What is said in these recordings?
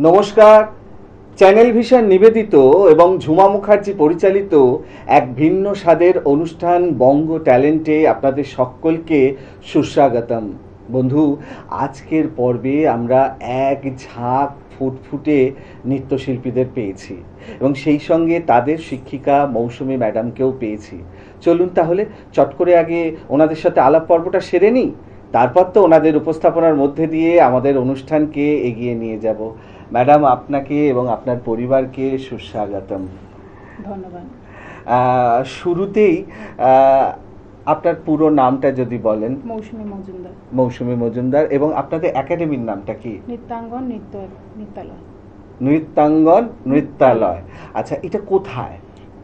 নমস্কার। Channel vision নিবেদিত এবং ঝুমা মুখার্জি পরিচালিত এক ভিন্ন স্বাদের অনুষ্ঠান বঙ্গ ট্যালেন্টে আপনাদের সকলকে সুস্বাগতম। বন্ধু, আজকের পর্বে আমরা এক ঝাঁক ফুটফুটে নৃত্যশিল্পীদের পেয়েছি এবং সেই সঙ্গে তাদের শিক্ষিকা মৌসুমী ম্যাডামকেও পেয়েছি। চলুন তাহলে চট করে আগে ওনাদের সাথে আলাপ পর্বটা সেরে নিই, তারপর তো ওনাদের উপস্থাপনার মধ্যে দিয়ে আমাদের অনুষ্ঠানকে এগিয়ে নিয়ে যাব। ম্যাডাম, আপনাকে এবং আপনার পরিবারকে সুস্বাগতম। ধন্যবাদ। শুরুতেই আপনার পুরো নামটা যদি বলেন। মৌসুমী মজুমদার। মৌসুমী মজুমদার। এবং আপনাদের একাডেমির নামটা কি? নৃত্যাঙ্গন নৃত্যালয়। নৃত্যাঙ্গন নৃত্যালয়। আচ্ছা, এটা কোথায়?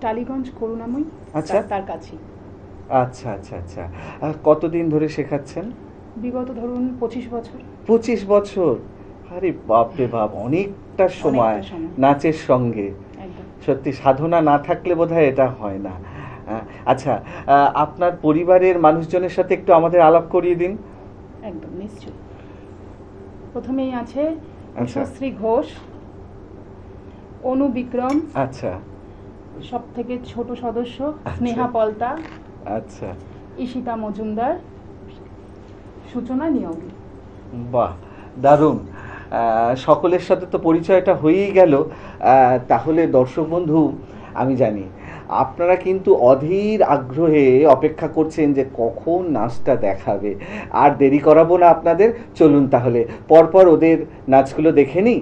টালিগঞ্জ, করুণাময়ী। আচ্ছা, তার কাছে। আচ্ছা আচ্ছা আচ্ছা। কতদিন ধরে শেখাচ্ছেন? বিগত ধরুন 25 বছর। 25 বছর? আরে বাপ রে বাপ, অনেকটা সময় নাচের সঙ্গে। সত্যি সাধনা না থাকলে বোধহয় এটা হয় না। আচ্ছা, আপনার পরিবারের মানুষজনের সাথে একটু আমাদের আলাপ করিয়ে দিন। একদম নিশ্চয়ই। প্রথমেই আছে উষশ্রী ঘোষ, অনু বিক্রম, আচ্ছা, সব থেকে ছোট সদস্য স্নেহা পলতা, আচ্ছা, ঈশিতা মজুমদার, সূচনা নিয়োগী। বাহ, দারুণ। সকলের সাথে তো পরিচয়টা হয়েই গেল। তাহলে দর্শক বন্ধু, আমি জানি আপনারা কিন্তু অধীর আগ্রহে অপেক্ষা করছেন যে কখন নাচটা দেখাবে। আর দেরি করাবো না আপনাদের, চলুন তাহলে পরপর ওদের নাচগুলো দেখে নিই।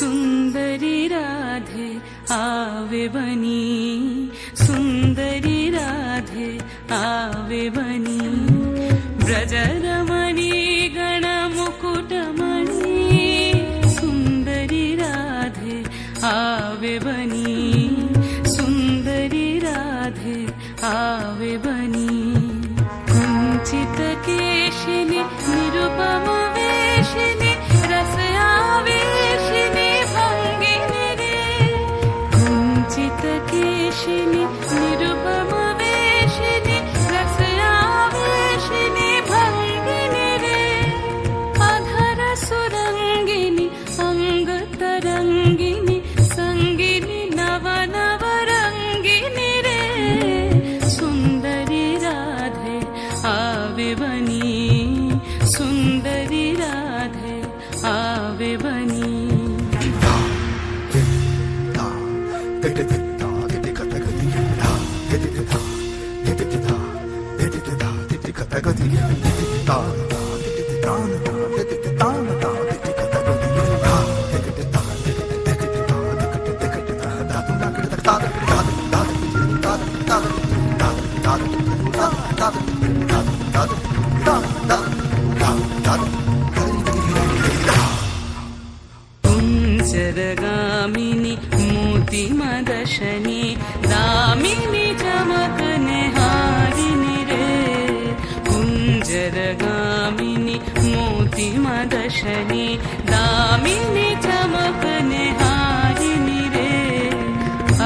सुंदरी राधे आवे बनी, सुंदरी राधे आवे बनी, ब्रजरमणी गण मुकुटमणि, सुंदरी राधे आवे बनी, सुंदरी राधे आवे बनी, कुंचित केशिनी निरुपम वेशिनी रस आवेशिनी भंगिनी रे, कुंचित केशिनी निरुपम वेशिनी रस आवेशिनी भंगिनी रे, अधर सुरंगिनी अंग तरंगिनी संगिनी नव नव रंगिनी रे, सुंदरी राधे आवे बनी, सुंदरी राधे आवे बनी। कुंजरगामिनी मोती मदशनी दामिनी चमक निहारिनी रे, कुंजरगामिनी मोती मदशनी दामिनी चमक निहारिनी रे,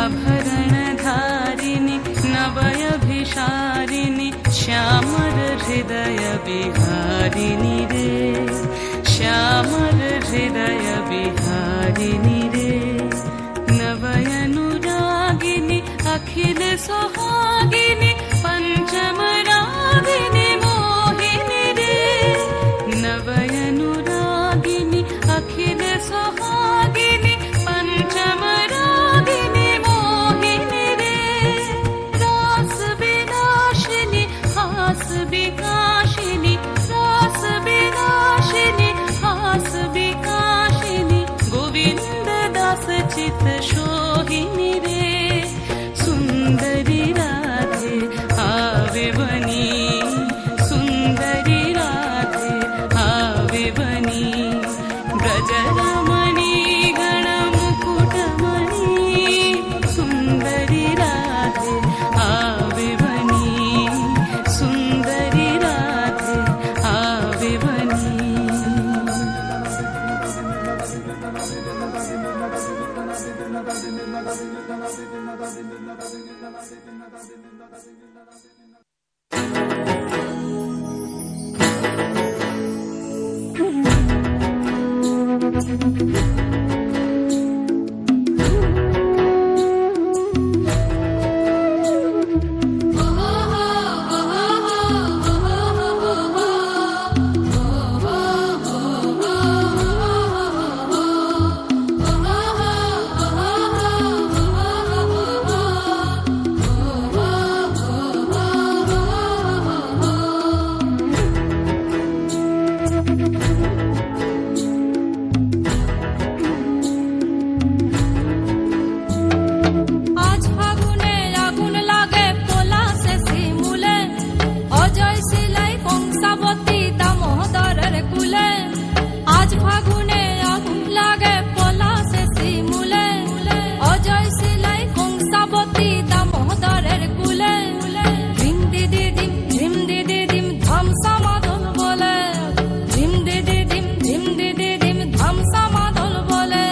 अभरण धारिणी नवयभिसारिणी श्यामर हृदय बिहारिणी रे, श्यामर हृदय बिहारिणी रे, नवयनुरागिनी अखिल सुहागिनी पंचम रागिनी मोहिनी रे, नवयनुरागिनी अखिल सुहागिनी पंचम रागिनी मोहिनी रे, रास विनाशिनी हास विकाशिनी, रास विनाशिनी हास विकाशिनी, गोविंद दास चित सोहिनी रे, सुंदरी राधे आवे बनी, আজ ফাগুনে আগুন লাগে পলাশে শিমুলে, অজয় শিলাই কংসাবতী দামোদরের কুলে। আজ ফাগুনে আগুন লাগে পলাশে শিমুলে, অজয় শিলাই কংসাবতী দামোদরের কুলে। ধিম দিদি দিম ধামসা মাদল বলে, ধিম দিদি দিম ধামসা মাদল বলে।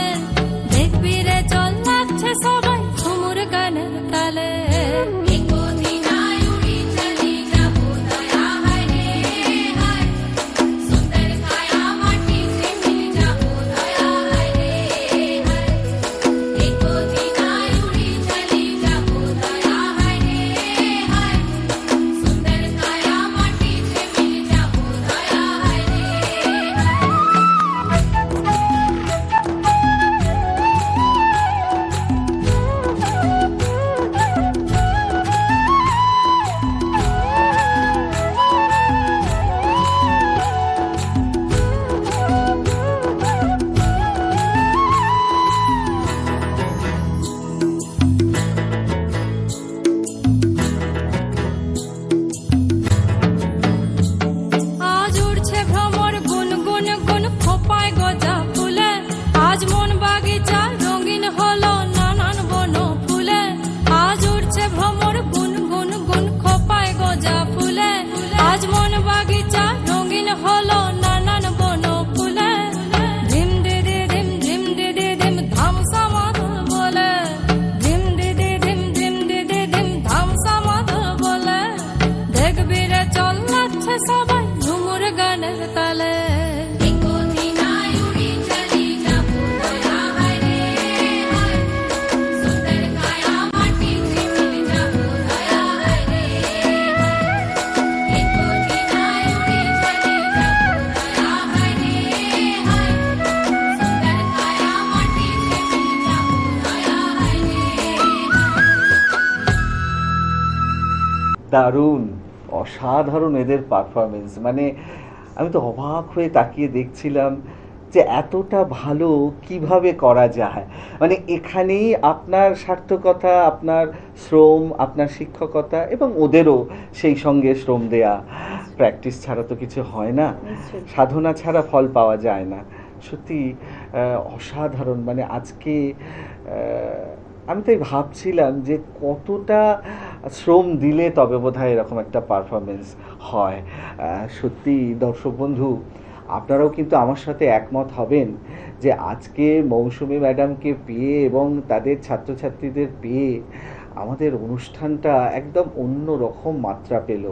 দেখবি রে চল লাগছে সবাই ঝুমুর গানের তালে। আজ উড়ছে ভ্রমর গুনগুন গুন খোপায় গজা ফুলে। আজ মন বাগিচা রঙিন হলো নানান বন ফুলে। আজ উড়ছে ভ্রমর গুনগুন গুন খোপায় গজা ফুলে। আজ মন বাগিচা রঙিন হলো নানান বন ফুলে। ধিম দিদি দিম ধামসা মাদল বলে, ধিম দিদি দিম ধামসা মাদল বলে। দেখবি রে চল লাগছে সবাই ঝুমুর গানের তালে। দারুণ, অসাধারণ এদের পারফরমেন্স। মানে আমি তো অবাক হয়ে তাকিয়ে দেখছিলাম যে এতটা ভালো কিভাবে করা যায়। মানে এখানেই আপনার সার্থকতা, আপনার শ্রম, আপনার শিক্ষকতা এবং ওদেরও সেই সঙ্গে শ্রম দেয়া। প্র্যাকটিস ছাড়া তো কিছু হয় না, নিশ্চয়ই। সাধনা ছাড়া ফল পাওয়া যায় না। সত্যি অসাধারণ। মানে আজকে আমি তাই ভাবছিলাম যে কতটা শ্রম দিলে তবে বোধহয় এরকম একটা পারফরমেন্স হয়। সত্যি দর্শক বন্ধু, আপনারাও কিন্তু আমার সাথে একমত হবেন যে আজকে মৌসুমী ম্যাডামকে পেয়ে এবং তাদের ছাত্রছাত্রীদের পেয়ে আমাদের অনুষ্ঠানটা একদম অন্য রকম মাত্রা পেল।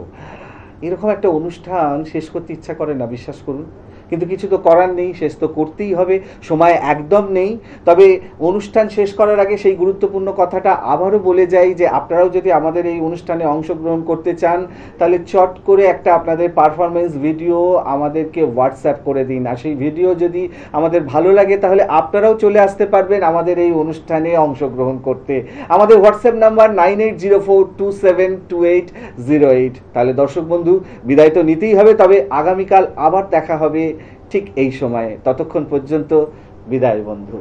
এরকম একটা অনুষ্ঠান শেষ করতে ইচ্ছা করে না, বিশ্বাস করুন, কিন্তু কিছু তো করার নেই, শেষ তো করতেই হবে, সময় একদম নেই। তবে অনুষ্ঠান শেষ করার আগে সেই গুরুত্বপূর্ণ কথাটা আবারও বলে যাই যে আপনারাও যদি আমাদের এই অনুষ্ঠানে অংশগ্রহণ করতে চান তাহলে চট করে একটা আপনাদের পারফরমেন্স ভিডিও আমাদেরকে হোয়াটসঅ্যাপ করে দিন। আর সেই ভিডিও যদি আমাদের ভালো লাগে তাহলে আপনারাও চলে আসতে পারবেন আমাদের এই অনুষ্ঠানে অংশগ্রহণ করতে। আমাদের হোয়াটসঅ্যাপ নাম্বার 9804272808। তাহলে দর্শক বন্ধু, বিদায় তো নিতেই হবে, তবে আগামীকাল আবার দেখা হবে ঠিক এই সময়ে। ততক্ষণ পর্যন্ত বিদায় বন্ধু।